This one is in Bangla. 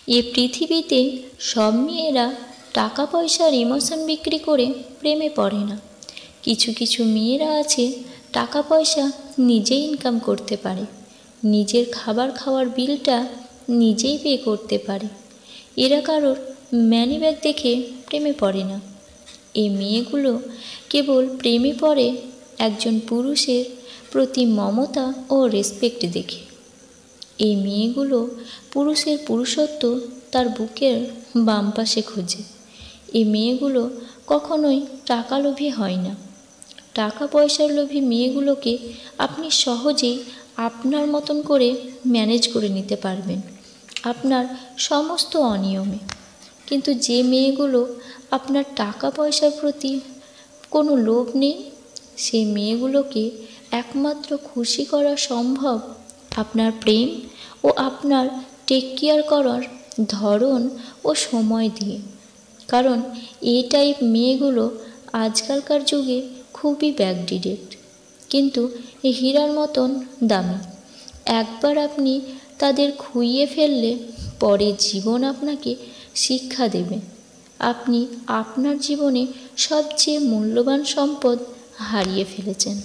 এ পৃথিবীতে সব মেয়েরা টাকা পয়সার ইমোশন বিক্রি করে প্রেমে পড়ে না। কিছু কিছু মেয়েরা আছে টাকা পয়সা নিজেই ইনকাম করতে পারে, নিজের খাবার খাওয়ার বিলটা নিজেই পে করতে পারে। এরা কারোর মানি ব্যাগ দেখে প্রেমে পড়ে না। এই মেয়েগুলো কেবল প্রেমে পড়ে একজন পুরুষের প্রতি মমতা ও রেসপেক্ট দেখে। এই মেয়েগুলো পুরুষের পুরুষত্ব তার বুকের বাম পাশে খোঁজে। এই মেয়েগুলো কখনোই টাকা লোভী হয় না। টাকা পয়সার লোভী মেয়েগুলোকে আপনি সহজেই আপনার মতন করে ম্যানেজ করে নিতে পারবেন আপনার সমস্ত অনিয়মে। কিন্তু যে মেয়েগুলো আপনার টাকা পয়সার প্রতি কোনো লোভ নেই, সেই মেয়েগুলোকে একমাত্র খুশি করা সম্ভব আপনার প্রেম ও আপনার টেক কেয়ার করার ধরন ও সময় দিয়ে। কারণ এই টাইপ মেয়েগুলো আজকালকার যুগে খুবই ব্যাকডেটেড, কিন্তু হীরার মতন দামি। একবার আপনি তাদের খুইয়ে ফেললে পরে জীবন আপনাকে শিক্ষা দেবে আপনি আপনার জীবনে সবচেয়ে মূল্যবান সম্পদ হারিয়ে ফেলেছেন।